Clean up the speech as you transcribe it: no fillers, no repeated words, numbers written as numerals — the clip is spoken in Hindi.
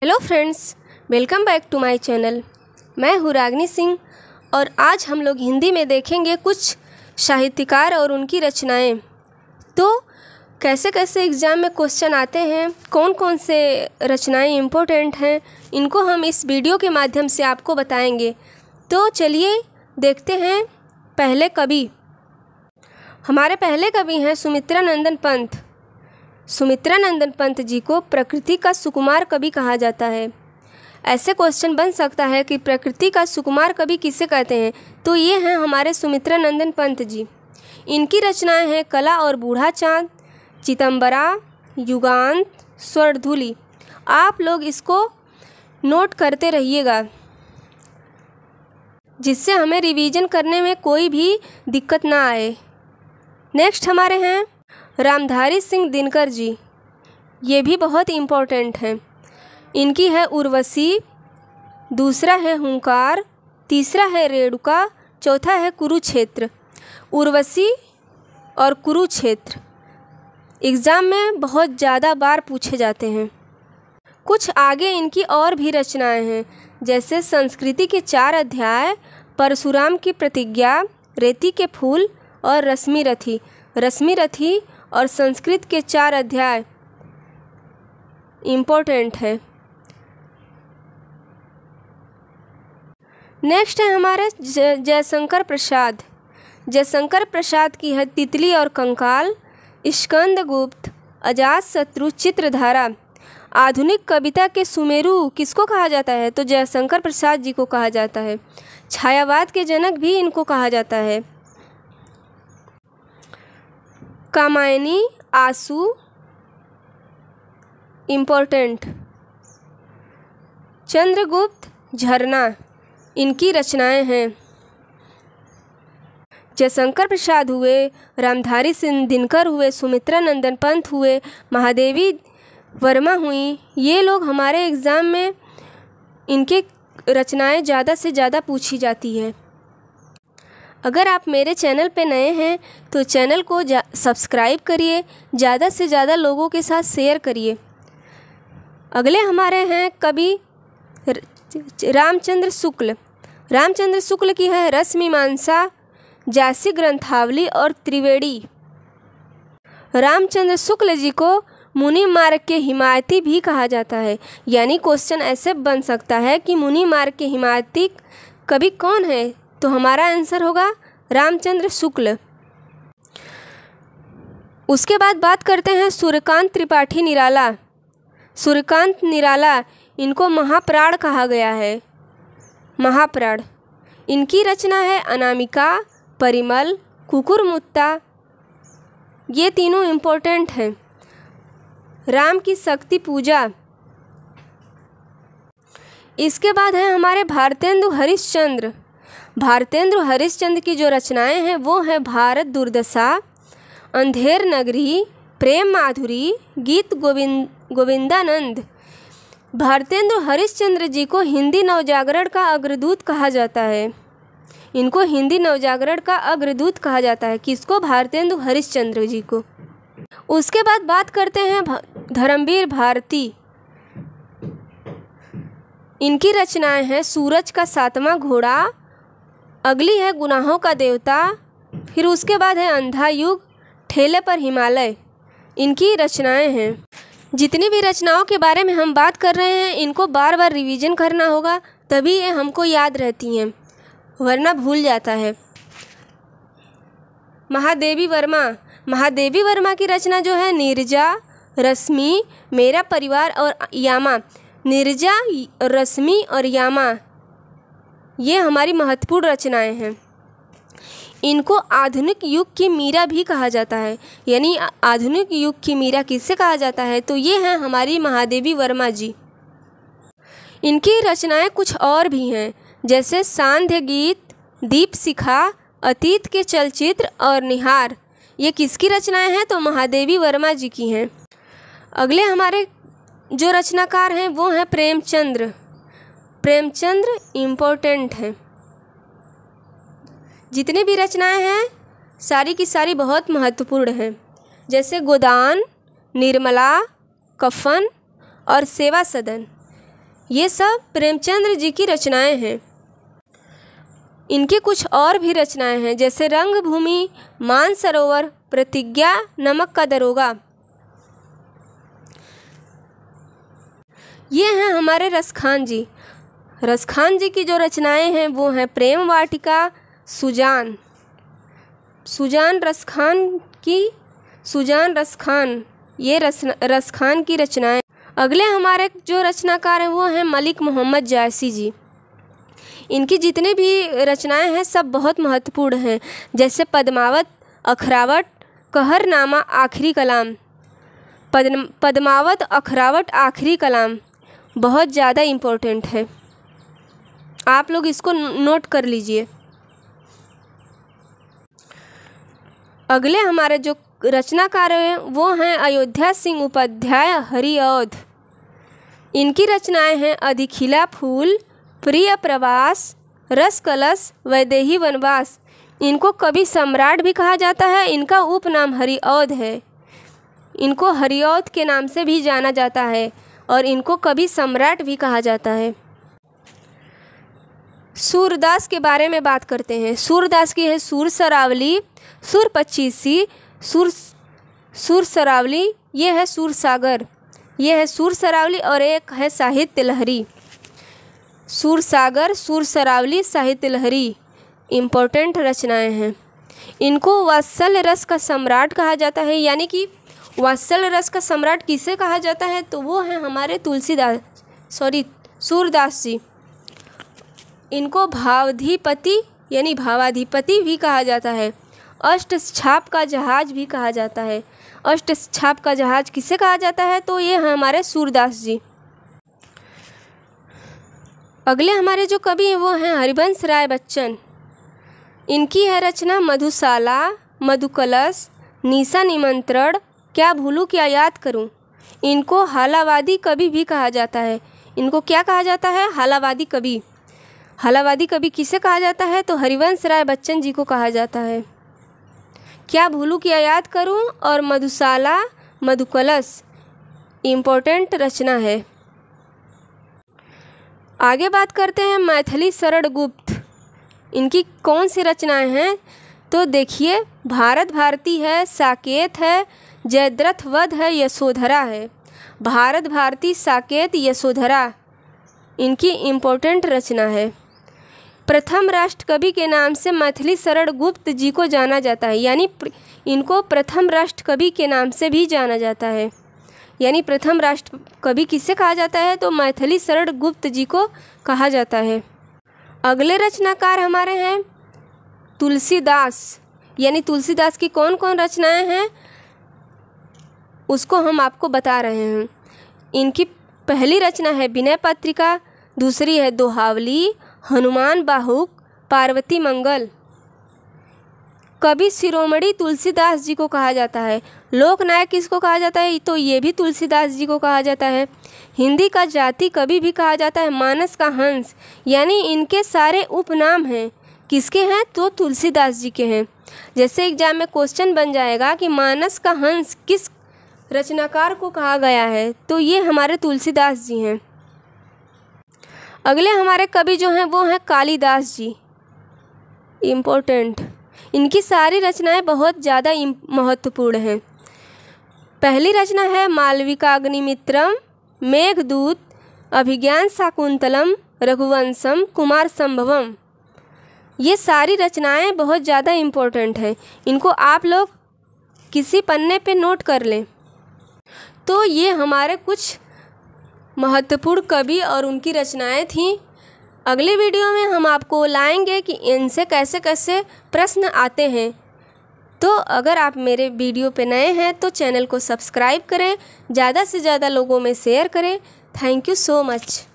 Hello friends, welcome back to my channel. मैं हूँ रागनी सिंह और आज हम लोग हिंदी में देखेंगे कुछ साहित्यकार और उनकी रचनाएं। तो कैसे कैसे एग्ज़ाम में क्वेश्चन आते हैं, कौन कौन से रचनाएं इम्पोर्टेंट हैं, इनको हम इस वीडियो के माध्यम से आपको बताएंगे। तो चलिए देखते हैं। पहले कवि, हमारे पहले कवि हैं सुमित्रा नंदन पंत। सुमित्रा नंदन पंत जी को प्रकृति का सुकुमार कवि कहा जाता है। ऐसे क्वेश्चन बन सकता है कि प्रकृति का सुकुमार कवि किसे कहते हैं, तो ये हैं हमारे सुमित्रा नंदन पंत जी। इनकी रचनाएं हैं कला और बूढ़ा चाँद, चितंबरा, युगांत, स्वर्णधूलि। आप लोग इसको नोट करते रहिएगा, जिससे हमें रिवीजन करने में कोई भी दिक्कत ना आए। नेक्स्ट हमारे हैं रामधारी सिंह दिनकर जी। ये भी बहुत इम्पोर्टेंट हैं। इनकी है उर्वशी, दूसरा है हुंकार, तीसरा है रेणुका, चौथा है कुरुक्षेत्र। उर्वशी और कुरुक्षेत्र एग्ज़ाम में बहुत ज़्यादा बार पूछे जाते हैं। कुछ आगे इनकी और भी रचनाएं हैं, जैसे संस्कृति के 4 अध्याय, परशुराम की प्रतिज्ञा, रेती के फूल और रश्मि रथी। रश्मि रथी और संस्कृत के 4 अध्याय इम्पोर्टेंट है। नेक्स्ट है हमारे जयशंकर प्रसाद। जयशंकर प्रसाद की है तितली और कंकाल, स्कंदगुप्त, अजातशत्रु, चित्रधारा। आधुनिक कविता के सुमेरु किसको कहा जाता है, तो जयशंकर प्रसाद जी को कहा जाता है। छायावाद के जनक भी इनको कहा जाता है। कामायनी, आंसू इम्पोर्टेंट। चंद्रगुप्त, झरना इनकी रचनाएं हैं। जयशंकर प्रसाद हुए, रामधारी सिंह दिनकर हुए, सुमित्रा नंदन पंत हुए, महादेवी वर्मा हुई। ये लोग हमारे एग्ज़ाम में इनके रचनाएं ज़्यादा से ज़्यादा पूछी जाती है। अगर आप मेरे चैनल पे नए हैं तो चैनल को सब्सक्राइब करिए, ज़्यादा से ज़्यादा लोगों के साथ शेयर करिए। अगले हमारे हैं कवि रामचंद्र शुक्ल। रामचंद्र शुक्ल की है रसमीमांसा, जासी ग्रंथावली और त्रिवेणी। रामचंद्र शुक्ल जी को मुनि मार्ग के हिमायती भी कहा जाता है। यानी क्वेश्चन ऐसे बन सकता है कि मुनि मार्ग के हिमायती कवि कौन है, तो हमारा आंसर होगा रामचंद्र शुक्ल। उसके बाद बात करते हैं सूर्यकांत त्रिपाठी निराला। सूर्यकांत निराला, इनको महाप्राण कहा गया है। महाप्राण। इनकी रचना है अनामिका, परिमल, कुकुरमुत्ता। ये तीनों इम्पोर्टेंट हैं। राम की शक्ति पूजा। इसके बाद है हमारे भारतेंदु हरिश्चंद्र। भारतेंदु हरिश्चंद्र की जो रचनाएं हैं वो हैं भारत दुर्दशा, अंधेर नगरी, प्रेम माधुरी, गीत गोविंदानंद। भारतेंदु हरिश्चंद्र जी को हिंदी नवजागरण का अग्रदूत कहा जाता है। इनको हिंदी नवजागरण का अग्रदूत कहा जाता है। किसको? भारतेंदु हरिश्चंद्र जी को। उसके बाद बात करते हैं धर्मवीर भारती। इनकी रचनाएं हैं सूरज का 7वां घोड़ा, अगली है गुनाहों का देवता, फिर उसके बाद है अंधा युग, ठेले पर हिमालय। इनकी रचनाएं हैं। जितनी भी रचनाओं के बारे में हम बात कर रहे हैं, इनको बार बार रिवीजन करना होगा, तभी ये हमको याद रहती हैं, वरना भूल जाता है। महादेवी वर्मा। महादेवी वर्मा की रचना जो है नीरजा, रश्मि, मेरा परिवार और यामा। नीरजा, रश्मि और यामा ये हमारी महत्वपूर्ण रचनाएं हैं। इनको आधुनिक युग की मीरा भी कहा जाता है। यानी आधुनिक युग की मीरा किससे कहा जाता है, तो ये हैं हमारी महादेवी वर्मा जी। इनकी रचनाएं कुछ और भी हैं, जैसे सांध्य गीत, दीप शिखा, अतीत के चलचित्र और निहार। ये किसकी रचनाएं हैं, तो महादेवी वर्मा जी की हैं। अगले हमारे जो रचनाकार हैं वो हैं प्रेमचंद्र। प्रेमचंद्र इम्पोर्टेंट हैं। जितनी भी रचनाएं हैं सारी की सारी बहुत महत्वपूर्ण हैं, जैसे गोदान, निर्मला, कफन और सेवा सदन। ये सब प्रेमचंद्र जी की रचनाएं हैं। इनकी कुछ और भी रचनाएं हैं, जैसे रंगभूमि, मानसरोवर, प्रतिज्ञा, नमक का दरोगा। ये हैं हमारे रसखान जी। रसखान जी की जो रचनाएं हैं वो हैं प्रेम वाटिका, सुजान। सुजान रसखान, ये रसखान की रचनाएं। अगले हमारे जो रचनाकार हैं वो हैं मलिक मोहम्मद जायसी जी। इनकी जितनी भी रचनाएं हैं सब बहुत महत्वपूर्ण हैं, जैसे पद्मावत, अखरावट, कहरनामा, आखिरी कलाम। पद्मावत, अखरावट, आखिरी कलाम बहुत ज़्यादा इम्पोर्टेंट है, आप लोग इसको नोट कर लीजिए। अगले हमारे जो रचनाकार हैं वो हैं अयोध्या सिंह उपाध्याय हरिऔध। इनकी रचनाएं हैं अधिखिला फूल, प्रिय प्रवास, रस कलश, वैदेही वनवास। इनको कवि सम्राट भी कहा जाता है। इनका उपनाम हरिऔध है। इनको हरिऔध के नाम से भी जाना जाता है और इनको कवि सम्राट भी कहा जाता है। सूरदास के बारे में बात करते हैं। सूरदास की है सूर सरावली, सुर पच्चीसी, सुर सरावली, ये है सूर सागर, ये है सूर सरावली, और एक है साहित्य लहरी। सूर सागर, सूर सरावली, साहित्य लहरी इम्पोर्टेंट रचनाएं हैं। इनको वात्सल्य रस का सम्राट कहा जाता है। यानी कि वात्सल्य रस का सम्राट किसे कहा जाता है, तो वो है हमारे सूरदास जी। इनको भावाधिपति यानी भावाधिपति भी कहा जाता है। अष्टछाप का जहाज भी कहा जाता है। अष्टछाप का जहाज किसे कहा जाता है, तो ये हैं हमारे सूरदास जी। अगले हमारे जो कवि हैं वो हैं हरिवंश राय बच्चन। इनकी है रचना मधुशाला, मधुकलश, निशा निमंत्रण, क्या भूलूं क्या याद करूं। इनको हालावादी कवि भी कहा जाता है। इनको क्या कहा जाता है, हालावादी कवि। हालावादी कवि किसे कहा जाता है, तो हरिवंश राय बच्चन जी को कहा जाता है। क्या भूलूं क्या याद करूं और मधुशाला, मधुकलश इम्पोर्टेंट रचना है। आगे बात करते हैं मैथिली शरण गुप्त। इनकी कौन सी रचनाएं हैं, तो देखिए भारत भारती है, साकेत है, जयद्रथ वध है, यशोधरा है। भारत भारती, साकेत, यशोधरा इनकी इम्पोर्टेंट रचना है। प्रथम राष्ट्र कवि के नाम से मैथिली शरण गुप्त जी को जाना जाता है। यानी इनको प्रथम राष्ट्र कवि के नाम से भी जाना जाता है। यानी प्रथम राष्ट्र कवि किसे कहा जाता है, तो मैथिली शरण गुप्त जी को कहा जाता है। अगले रचनाकार हमारे हैं तुलसीदास। यानी तुलसीदास की कौन कौन रचनाएं हैं उसको हम आपको बता रहे हैं। इनकी पहली रचना है विनय पत्रिका, दूसरी है दोहावली, हनुमान बाहुक, पार्वती मंगल। कवि शिरोमणि तुलसीदास जी को कहा जाता है। लोकनायक किसको कहा जाता है, तो ये भी तुलसीदास जी को कहा जाता है। हिंदी का जाति कवि भी कहा जाता है, मानस का हंस। यानी इनके सारे उपनाम हैं, किसके हैं, तो तुलसीदास जी के हैं। जैसे एग्जाम में क्वेश्चन बन जाएगा कि मानस का हंस किस रचनाकार को कहा गया है, तो ये हमारे तुलसीदास जी हैं। अगले हमारे कवि जो हैं वो हैं कालिदास जी, इम्पोर्टेंट। इनकी सारी रचनाएं बहुत ज़्यादा महत्वपूर्ण हैं। पहली रचना है मालविकाग्निमित्रम, मेघदूत, अभिज्ञान शाकुंतलम, रघुवंशम, कुमार संभवम। ये सारी रचनाएं बहुत ज़्यादा इम्पोर्टेंट हैं। इनको आप लोग किसी पन्ने पे नोट कर लें। तो ये हमारे कुछ महत्वपूर्ण कवि और उनकी रचनाएं थीं। अगले वीडियो में हम आपको लाएंगे कि इनसे कैसे कैसे प्रश्न आते हैं। तो अगर आप मेरे वीडियो पे नए हैं तो चैनल को सब्सक्राइब करें, ज़्यादा से ज़्यादा लोगों में शेयर करें। Thank you so much.